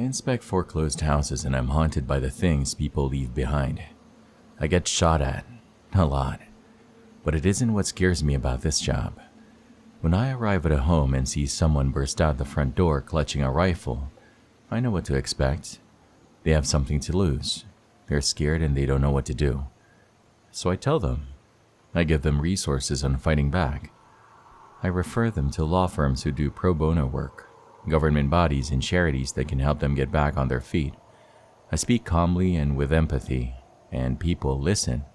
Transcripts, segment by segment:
inspect foreclosed houses and I'm haunted by the things people leave behind. I get shot at, a lot, but it isn't what scares me about this job. When I arrive at a home and see someone burst out the front door clutching a rifle, I know what to expect. They have something to lose. They're scared and they don't know what to do. So I tell them. I give them resources on fighting back. I refer them to law firms who do pro bono work, government bodies and charities that can help them get back on their feet. I speak calmly and with empathy, and people listen.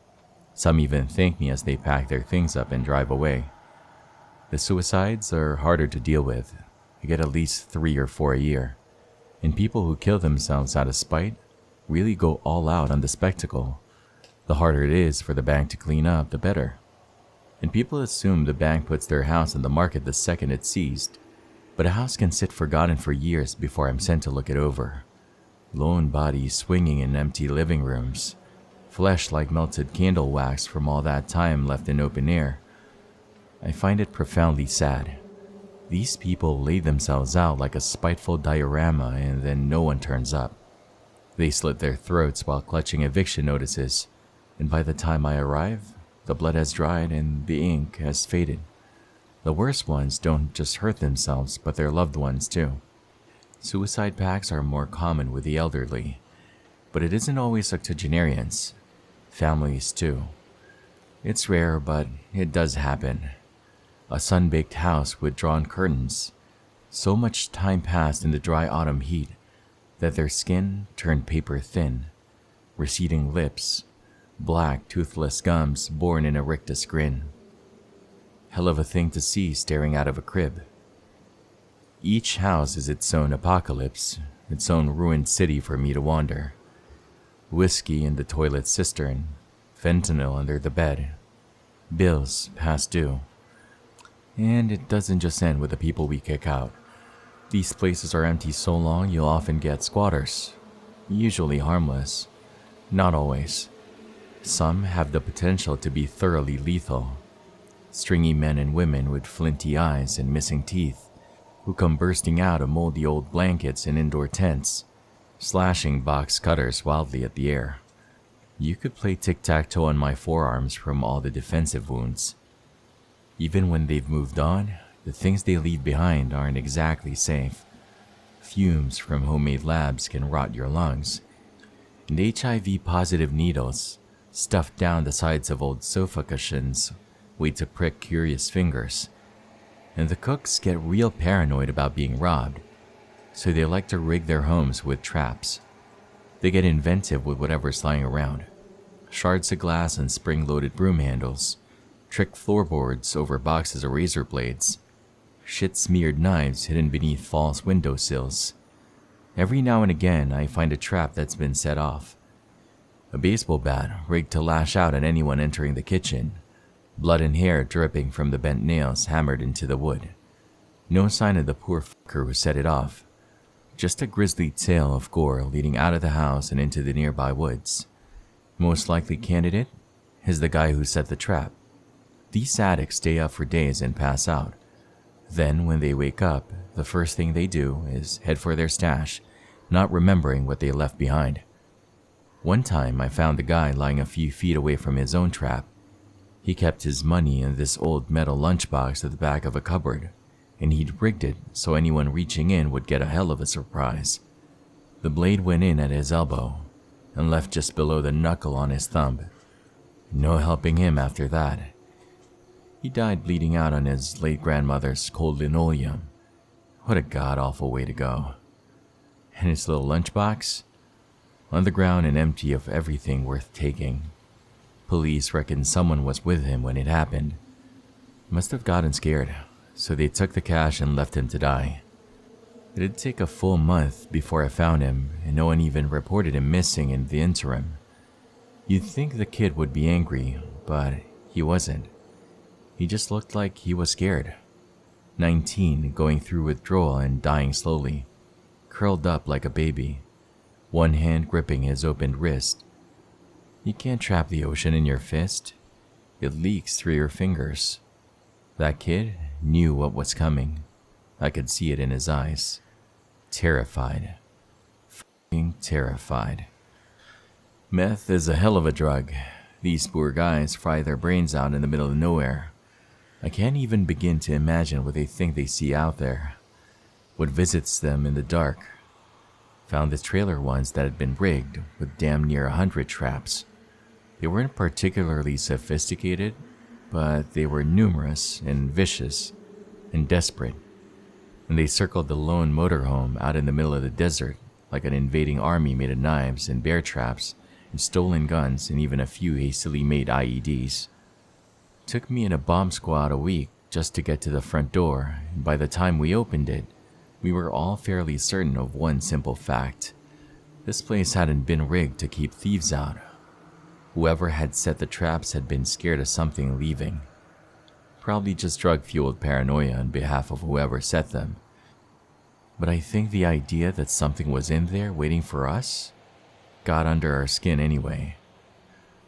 Some even thank me as they pack their things up and drive away. The suicides are harder to deal with. I get at least 3 or 4 a year. And people who kill themselves out of spite really go all out on the spectacle. The harder it is for the bank to clean up, the better. And people assume the bank puts their house on the market the second it's seized. But a house can sit forgotten for years before I'm sent to look it over. Lone bodies swinging in empty living rooms. Flesh like melted candle wax from all that time left in open air. I find it profoundly sad. These people lay themselves out like a spiteful diorama and then no one turns up. They slit their throats while clutching eviction notices, and by the time I arrive, the blood has dried and the ink has faded. The worst ones don't just hurt themselves, but their loved ones too. Suicide pacts are more common with the elderly, but it isn't always octogenarians. Families too. It's rare, but it does happen. A sun-baked house with drawn curtains. So much time passed in the dry autumn heat that their skin turned paper thin. Receding lips, black toothless gums born in a rictus grin. Hell of a thing to see staring out of a crib. Each house is its own apocalypse, its own ruined city for me to wander. Whiskey in the toilet cistern, fentanyl under the bed, bills past due. And it doesn't just end with the people we kick out. These places are empty so long you'll often get squatters, usually harmless. Not always. Some have the potential to be thoroughly lethal. Stringy men and women with flinty eyes and missing teeth, who come bursting out of moldy old blankets and indoor tents, slashing box cutters wildly at the air. You could play tic-tac-toe on my forearms from all the defensive wounds. Even when they've moved on, the things they leave behind aren't exactly safe. Fumes from homemade labs can rot your lungs, and HIV-positive needles stuffed down the sides of old sofa cushions wait to prick curious fingers. And the cooks get real paranoid about being robbed, so they like to rig their homes with traps. They get inventive with whatever's lying around. Shards of glass and spring-loaded broom handles, trick floorboards over boxes of razor blades, shit-smeared knives hidden beneath false windowsills. Every now and again, I find a trap that's been set off. A baseball bat rigged to lash out at anyone entering the kitchen, blood and hair dripping from the bent nails hammered into the wood. No sign of the poor fucker who set it off. Just a grisly tale of gore leading out of the house and into the nearby woods. Most likely candidate is the guy who set the trap. These addicts stay up for days and pass out. Then, when they wake up, the first thing they do is head for their stash, not remembering what they left behind. One time, I found the guy lying a few feet away from his own trap. He kept his money in this old metal lunchbox at the back of a cupboard, and he'd rigged it so anyone reaching in would get a hell of a surprise. The blade went in at his elbow and left just below the knuckle on his thumb. No helping him after that. He died bleeding out on his late grandmother's cold linoleum. What a god-awful way to go. And his little lunchbox? On the ground and empty of everything worth taking. Police reckon someone was with him when it happened. Must have gotten scared, so they took the cash and left him to die. It'd take a full month before I found him, and no one even reported him missing in the interim. You'd think the kid would be angry, but he wasn't. He just looked like he was scared. 19, going through withdrawal and dying slowly, curled up like a baby, one hand gripping his opened wrist. You can't trap the ocean in your fist. It leaks through your fingers. That kid knew what was coming. I could see it in his eyes. Terrified. terrified. Meth is a hell of a drug. These poor guys fry their brains out in the middle of nowhere. I can't even begin to imagine what they think they see out there. What visits them in the dark. Found the trailer once that had been rigged with damn near 100 traps. They weren't particularly sophisticated, but they were numerous and vicious and desperate. And they circled the lone motorhome out in the middle of the desert like an invading army made of knives and bear traps and stolen guns and even a few hastily made IEDs. Took me and a bomb squad a week just to get to the front door, and by the time we opened it, we were all fairly certain of one simple fact. This place hadn't been rigged to keep thieves out. Whoever had set the traps had been scared of something leaving. Probably just drug-fueled paranoia on behalf of whoever set them. But I think the idea that something was in there waiting for us got under our skin anyway.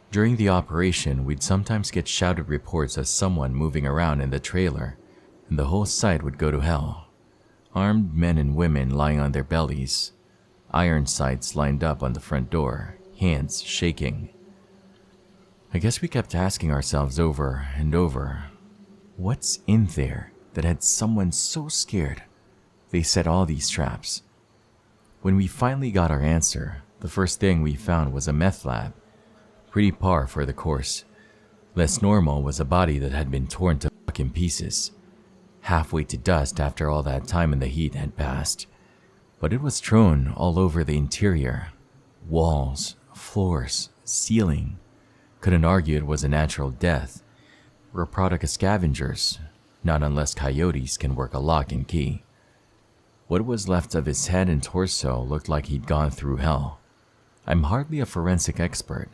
During the operation, we'd sometimes get shouted reports of someone moving around in the trailer, and the whole site would go to hell. Armed men and women lying on their bellies, iron sights lined up on the front door, hands shaking. I guess we kept asking ourselves over and over, what's in there that had someone so scared they set all these traps? When we finally got our answer, the first thing we found was a meth lab. Pretty par for the course. Less normal was a body that had been torn to fucking pieces, halfway to dust after all that time in the heat had passed. But it was strewn all over the interior. Walls, floors, ceiling. Couldn't argue it was a natural death. We're a product of scavengers, not unless coyotes can work a lock and key. What was left of his head and torso looked like he'd gone through hell. I'm hardly a forensic expert,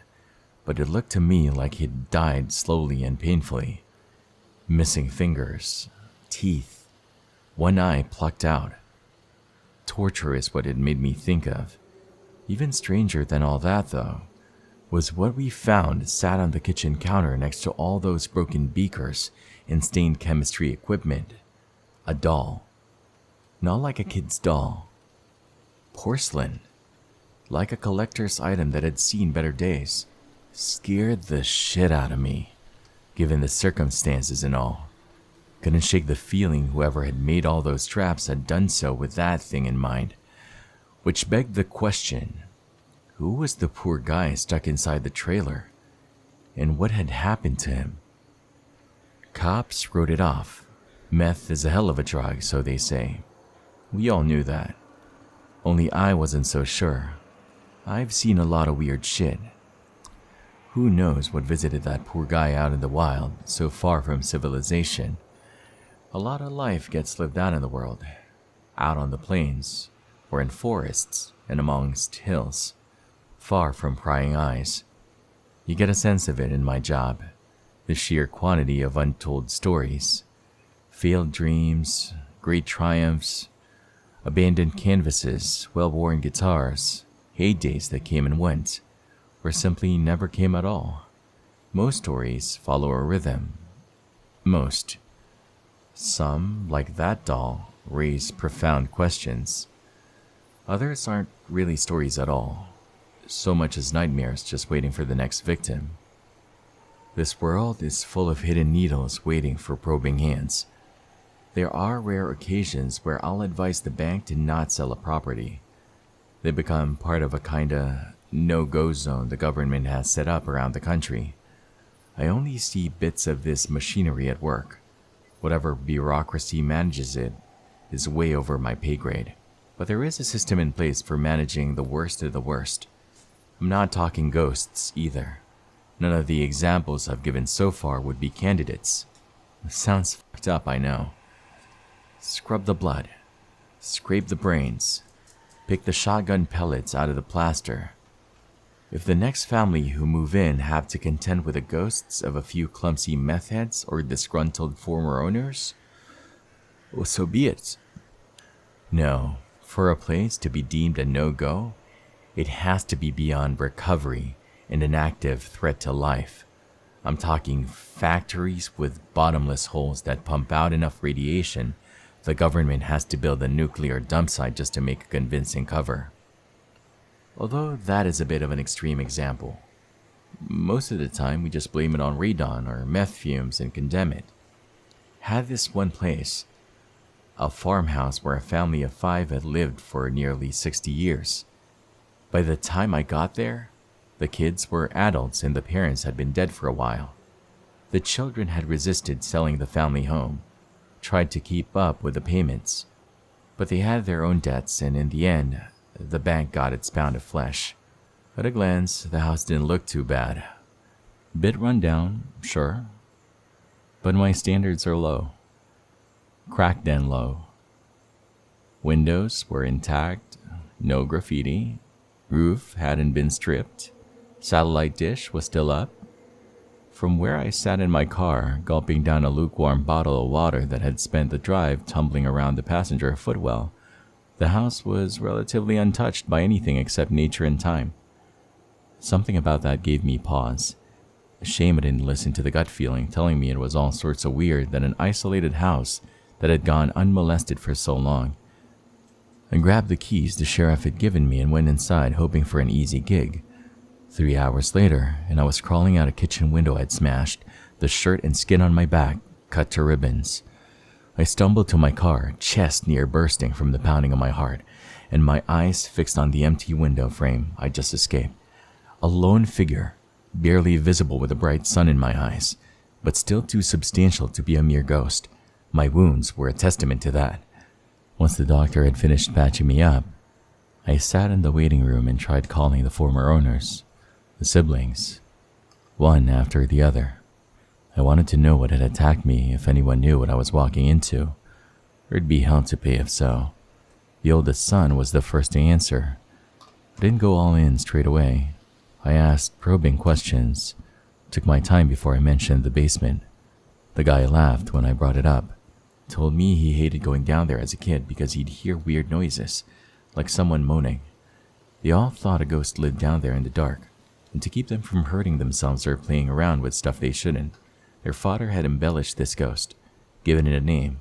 but it looked to me like he'd died slowly and painfully. Missing fingers, teeth, one eye plucked out. Torture is what it made me think of. Even stranger than all that, though, was what we found sat on the kitchen counter next to all those broken beakers and stained chemistry equipment. A doll. Not like a kid's doll. Porcelain. Like a collector's item that had seen better days. Scared the shit out of me, given the circumstances and all. Couldn't shake the feeling whoever had made all those traps had done so with that thing in mind. Which begged the question, who was the poor guy stuck inside the trailer? And what had happened to him? Cops wrote it off. Meth is a hell of a drug, so they say. We all knew that. Only I wasn't so sure. I've seen a lot of weird shit. Who knows what visited that poor guy out in the wild, so far from civilization. A lot of life gets lived out in the world. Out on the plains, or in forests, and amongst hills. Far from prying eyes. You get a sense of it in my job. The sheer quantity of untold stories. Failed dreams, great triumphs, abandoned canvases, well-worn guitars, heydays that came and went, or simply never came at all. Most stories follow a rhythm. Most. Some, like that doll, raise profound questions. Others aren't really stories at all, so much as nightmares just waiting for the next victim. This world is full of hidden needles waiting for probing hands. There are rare occasions where I'll advise the bank to not sell a property. They become part of a kinda no-go zone the government has set up around the country. I only see bits of this machinery at work. Whatever bureaucracy manages it is way over my pay grade. But there is a system in place for managing the worst of the worst. I'm not talking ghosts either. None of the examples I've given so far would be candidates. Sounds fucked up, I know. Scrub the blood, scrape the brains, pick the shotgun pellets out of the plaster. If the next family who move in have to contend with the ghosts of a few clumsy meth heads or disgruntled former owners, well, so be it. No, for a place to be deemed a no-go, it has to be beyond recovery and an active threat to life. I'm talking factories with bottomless holes that pump out enough radiation the government has to build a nuclear dump site just to make a convincing cover. Although that is a bit of an extreme example. Most of the time, we just blame it on radon or meth fumes and condemn it. Had this one place, a farmhouse where a family of 5 had lived for nearly 60 years. By the time I got there, the kids were adults and the parents had been dead for a while. The children had resisted selling the family home, tried to keep up with the payments, but they had their own debts, and in the end, the bank got its pound of flesh. At a glance, the house didn't look too bad. Bit run down, sure, but my standards are low. Cracked and low. Windows were intact, no graffiti, roof hadn't been stripped, satellite dish was still up. From where I sat in my car, gulping down a lukewarm bottle of water that had spent the drive tumbling around the passenger footwell, the house was relatively untouched by anything except nature and time. Something about that gave me pause. A shame I didn't listen to the gut feeling telling me it was all sorts of weird that an isolated house that had gone unmolested for so long. I grabbed the keys the sheriff had given me and went inside, hoping for an easy gig. 3 hours later, and I was crawling out a kitchen window I'd smashed, the shirt and skin on my back cut to ribbons. I stumbled to my car, chest near bursting from the pounding of my heart, and my eyes fixed on the empty window frame I'd just escaped. A lone figure, barely visible with a bright sun in my eyes, but still too substantial to be a mere ghost. My wounds were a testament to that. Once the doctor had finished patching me up, I sat in the waiting room and tried calling the former owners, the siblings, one after the other. I wanted to know what had attacked me, if anyone knew what I was walking into. There'd be hell to pay if so. The oldest son was the first to answer. I didn't go all in straight away. I asked probing questions, took my time before I mentioned the basement. The guy laughed when I brought it up, told me he hated going down there as a kid because he'd hear weird noises, like someone moaning. They all thought a ghost lived down there in the dark, and to keep them from hurting themselves or playing around with stuff they shouldn't, their father had embellished this ghost, given it a name.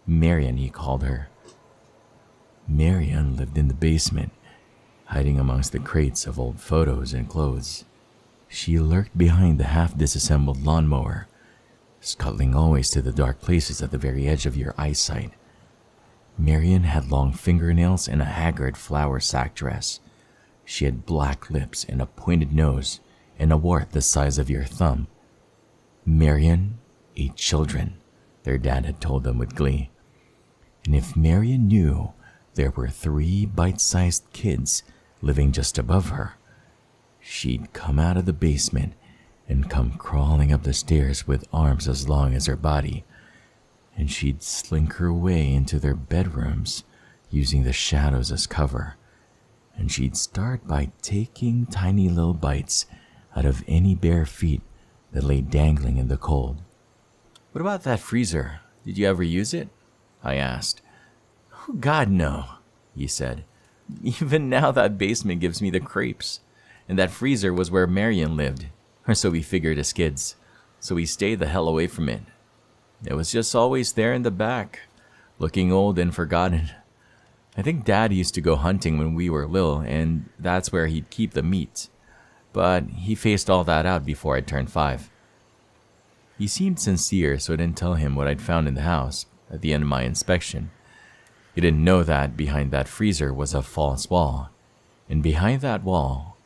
Marion, he called her. Marion lived in the basement, hiding amongst the crates of old photos and clothes. She lurked behind the half-disassembled lawnmower, scuttling always to the dark places at the very edge of your eyesight. Marion had long fingernails and a haggard flour sack dress. She had black lips and a pointed nose and a wart the size of your thumb. Marion ate children, their dad had told them with glee. And if Marion knew there were 3 bite-sized kids living just above her, she'd come out of the basement and come crawling up the stairs with arms as long as her body, and she'd slink her way into their bedrooms using the shadows as cover, and she'd start by taking tiny little bites out of any bare feet that lay dangling in the cold. What about that freezer? Did you ever use it? I asked. Oh, God, no, he said. Even now that basement gives me the creeps. And that freezer was where Marion lived, or so we figured as kids, so we stayed the hell away from it. It was just always there in the back, looking old and forgotten. I think Dad used to go hunting when we were little, and that's where he'd keep the meat. But he phased all that out before I turned 5. He seemed sincere, so I didn't tell him what I'd found in the house at the end of my inspection. He didn't know that behind that freezer was a false wall, and behind that wall,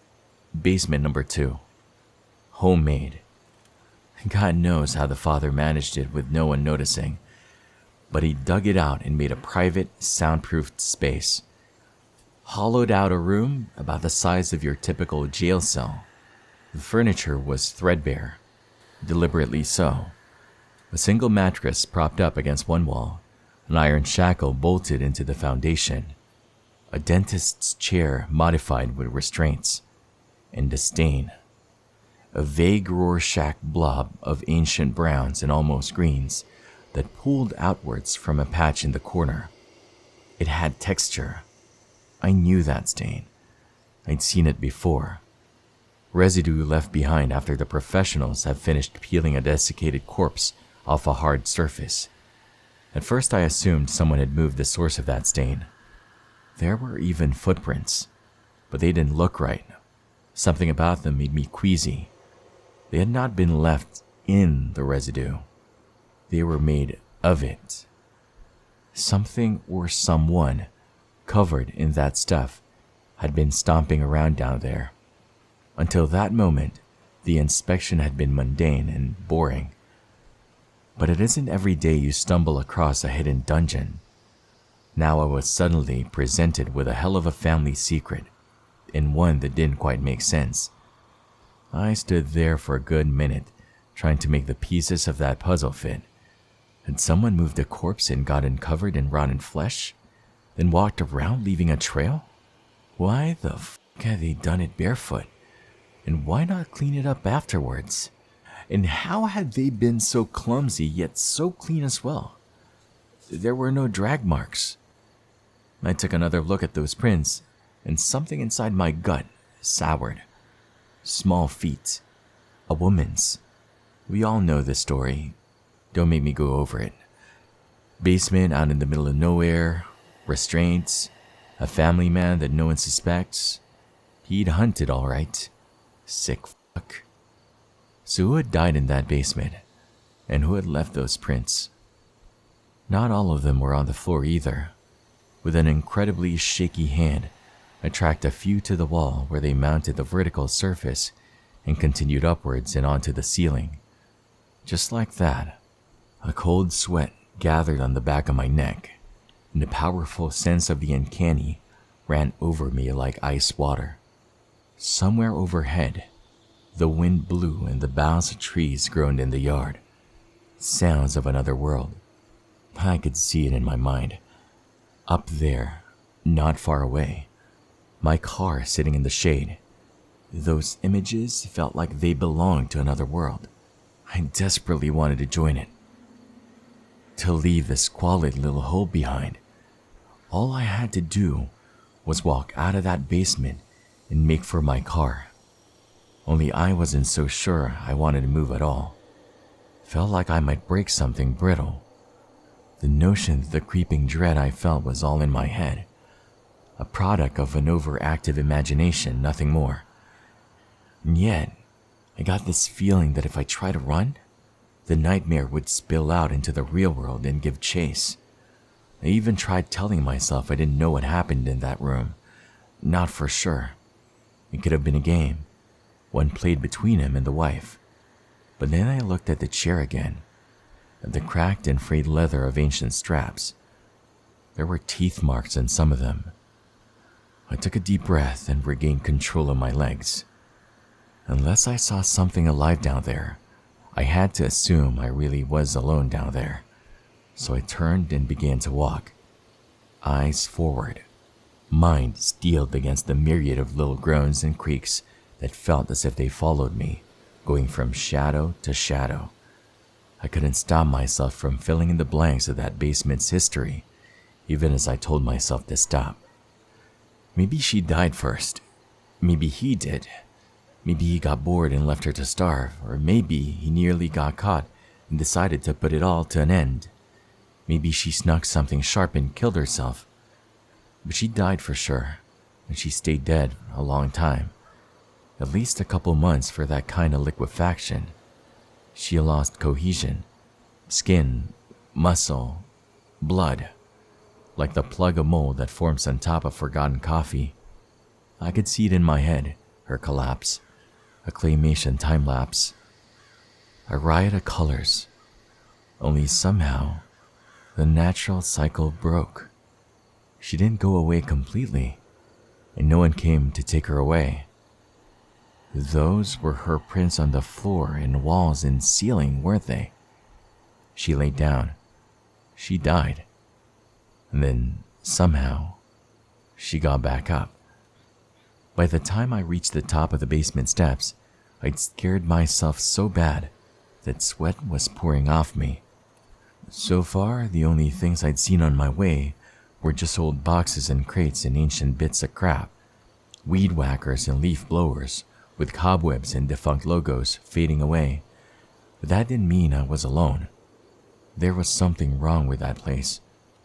basement number 2. Homemade. God knows how the father managed it with no one noticing, but he dug it out and made a private, soundproofed space. Hollowed out a room about the size of your typical jail cell. The furniture was threadbare, deliberately so. A single mattress propped up against one wall, an iron shackle bolted into the foundation, a dentist's chair modified with restraints, and a stain. A vague Rorschach blob of ancient browns and almost greens that pooled outwards from a patch in the corner. It had texture. I knew that stain. I'd seen it before. Residue left behind after the professionals have finished peeling a desiccated corpse off a hard surface. At first I assumed someone had moved the source of that stain. There were even footprints, but they didn't look right. Something about them made me queasy. They had not been left in the residue. They were made of it. Something or someone covered in that stuff had been stomping around down there. Until that moment, the inspection had been mundane and boring. But it isn't every day you stumble across a hidden dungeon. Now I was suddenly presented with a hell of a family secret, and one that didn't quite make sense. I stood there for a good minute, trying to make the pieces of that puzzle fit. Had someone moved a corpse and gotten covered in rotten flesh, then walked around leaving a trail? Why the f*** had they done it barefoot? And why not clean it up afterwards? And how had they been so clumsy yet so clean as well? There were no drag marks. I took another look at those prints, and something inside my gut soured. Small feet. A woman's. We all know this story. Don't make me go over it. Basement out in the middle of nowhere, restraints, a family man that no one suspects. He'd hunted all right. Sick fuck. So who had died in that basement? And who had left those prints? Not all of them were on the floor either. With an incredibly shaky hand, I tracked a few to the wall where they mounted the vertical surface and continued upwards and onto the ceiling. Just like that, a cold sweat gathered on the back of my neck, and the powerful sense of the uncanny ran over me like ice water. Somewhere overhead, the wind blew and the boughs of trees groaned in the yard. Sounds of another world. I could see it in my mind. Up there, not far away, my car sitting in the shade. Those images felt like they belonged to another world. I desperately wanted to join it. To leave this squalid little hole behind. All I had to do was walk out of that basement and make for my car. Only I wasn't so sure I wanted to move at all. Felt like I might break something brittle. The notion that the creeping dread I felt was all in my head. A product of an overactive imagination, nothing more. And yet, I got this feeling that if I tried to run, the nightmare would spill out into the real world and give chase. I even tried telling myself I didn't know what happened in that room. Not for sure. It could have been a game, one played between him and the wife. But then I looked at the chair again, at the cracked and frayed leather of ancient straps. There were teeth marks in some of them. I took a deep breath and regained control of my legs. Unless I saw something alive down there, I had to assume I really was alone down there. So I turned and began to walk, eyes forward, mind steeled against the myriad of little groans and creaks that felt as if they followed me, going from shadow to shadow. I couldn't stop myself from filling in the blanks of that basement's history, even as I told myself to stop. Maybe she died first. Maybe he did. Maybe he got bored and left her to starve, or maybe he nearly got caught and decided to put it all to an end. Maybe she snuck something sharp and killed herself. But she died for sure, and she stayed dead a long time. At least a couple months for that kind of liquefaction. She lost cohesion, skin, muscle, blood, like the plug of mold that forms on top of forgotten coffee. I could see it in my head, her collapse, a claymation time-lapse, a riot of colors. Only somehow, the natural cycle broke. She didn't go away completely, and no one came to take her away. Those were her prints on the floor and walls and ceiling, weren't they? She laid down. She died. And then, somehow, she got back up. By the time I reached the top of the basement steps, I'd scared myself so bad that sweat was pouring off me. So far, the only things I'd seen on my way were just old boxes and crates and ancient bits of crap, weed whackers and leaf blowers, with cobwebs and defunct logos fading away. But that didn't mean I was alone. There was something wrong with that place.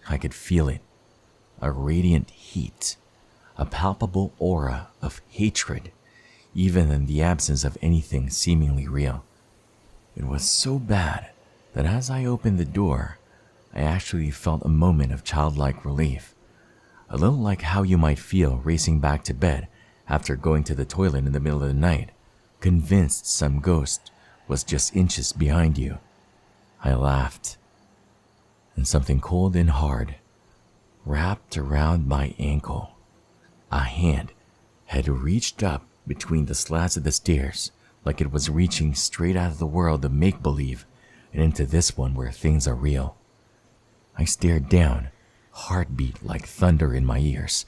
I could feel it. A radiant heat. a palpable aura of hatred, even in the absence of anything seemingly real. It was so bad that as I opened the door, I actually felt a moment of childlike relief, a little like how you might feel racing back to bed after going to the toilet in the middle of the night, convinced some ghost was just inches behind you. I laughed, and something cold and hard wrapped around my ankle. A hand had reached up between the slats of the stairs like it was reaching straight out of the world of make-believe and into this one where things are real. I stared down, heartbeat like thunder in my ears,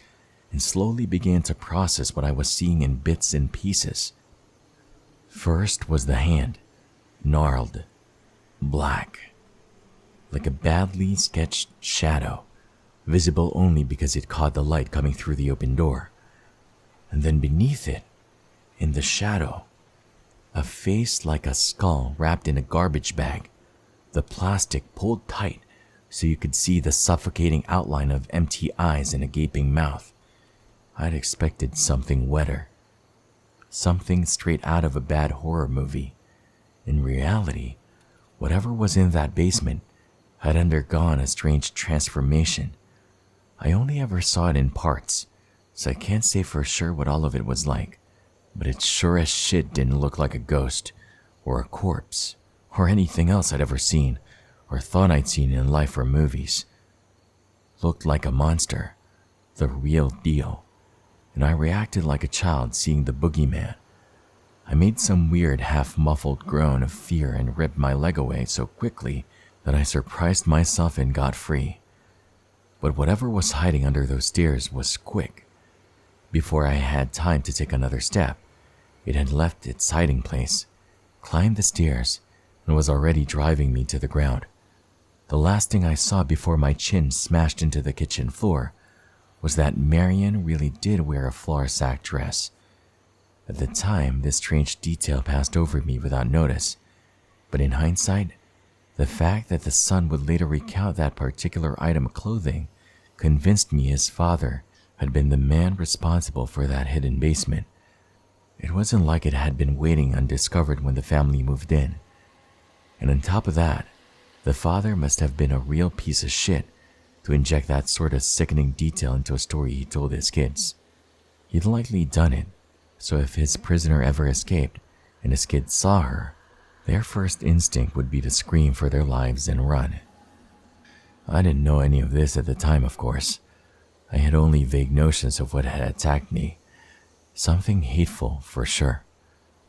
and slowly began to process what I was seeing in bits and pieces. First was the hand, gnarled, black, like a badly sketched shadow, visible only because it caught the light coming through the open door. And then beneath it, in the shadow, a face like a skull wrapped in a garbage bag, the plastic pulled tight so you could see the suffocating outline of empty eyes and a gaping mouth. I'd expected something wetter, something straight out of a bad horror movie. In reality, whatever was in that basement had undergone a strange transformation. I only ever saw it in parts, so I can't say for sure what all of it was like, but it sure as shit didn't look like a ghost, or a corpse, or anything else I'd ever seen, or thought I'd seen in life or movies. Looked like a monster, the real deal, and I reacted like a child seeing the boogeyman. I made some weird half-muffled groan of fear and ripped my leg away so quickly that I surprised myself and got free. But whatever was hiding under those stairs was quick. Before I had time to take another step, it had left its hiding place, climbed the stairs, and was already driving me to the ground. The last thing I saw before my chin smashed into the kitchen floor was that Marion really did wear a flour-sack dress. At the time, this strange detail passed over me without notice, but in hindsight, the fact that the son would later recount that particular item of clothing convinced me his father had been the man responsible for that hidden basement. It wasn't like it had been waiting undiscovered when the family moved in. And on top of that, the father must have been a real piece of shit to inject that sort of sickening detail into a story he told his kids. He'd likely done it, so if his prisoner ever escaped and his kids saw her, their first instinct would be to scream for their lives and run. I didn't know any of this at the time, of course. I had only vague notions of what had attacked me. Something hateful, for sure.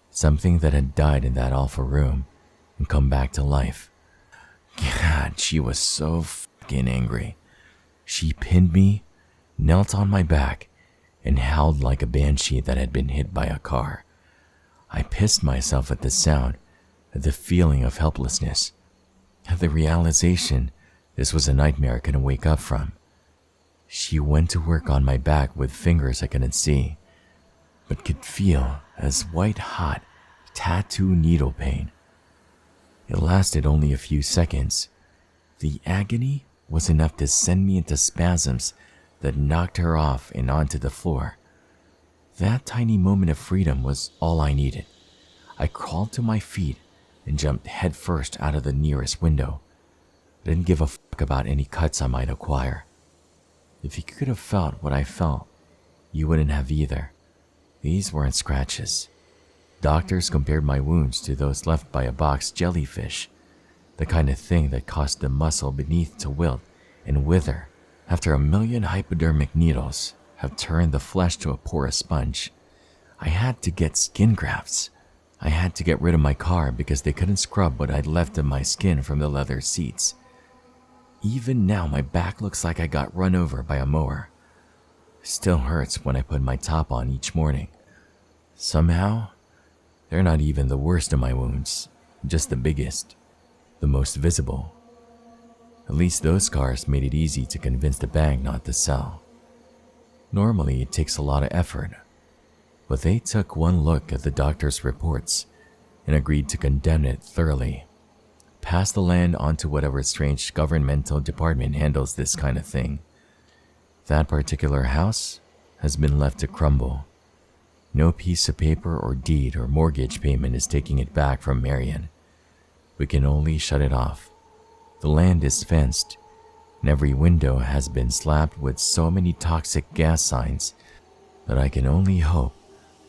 Something that had died in that awful room and come back to life. God, she was so fucking angry. She pinned me, knelt on my back, and howled like a banshee that had been hit by a car. I pissed myself at the sound, at the feeling of helplessness, at the realization this was a nightmare I couldn't wake up from. She went to work on my back with fingers I couldn't see, but could feel as white-hot tattoo needle pain. It lasted only a few seconds. The agony was enough to send me into spasms that knocked her off and onto the floor. That tiny moment of freedom was all I needed. I crawled to my feet and jumped headfirst out of the nearest window. I didn't give a fuck about any cuts I might acquire. If you could have felt what I felt, you wouldn't have either. These weren't scratches. Doctors compared my wounds to those left by a box jellyfish, the kind of thing that caused the muscle beneath to wilt and wither after 1,000,000 hypodermic needles have turned the flesh to a porous sponge. I had to get skin grafts. I had to get rid of my car because they couldn't scrub what I'd left of my skin from the leather seats. Even now, my back looks like I got run over by a mower. Still hurts when I put my top on each morning. Somehow, they're not even the worst of my wounds, just the biggest, the most visible. At least those scars made it easy to convince the bank not to sell. Normally, it takes a lot of effort, but they took one look at the doctor's reports and agreed to condemn it thoroughly. Pass the land on to whatever strange governmental department handles this kind of thing. That particular house has been left to crumble. No piece of paper or deed or mortgage payment is taking it back from Marion. We can only shut it off. The land is fenced, and every window has been slapped with so many toxic gas signs that I can only hope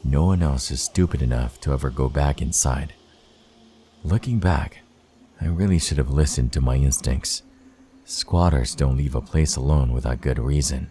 no one else is stupid enough to ever go back inside. Looking back, I really should have listened to my instincts. Squatters don't leave a place alone without good reason.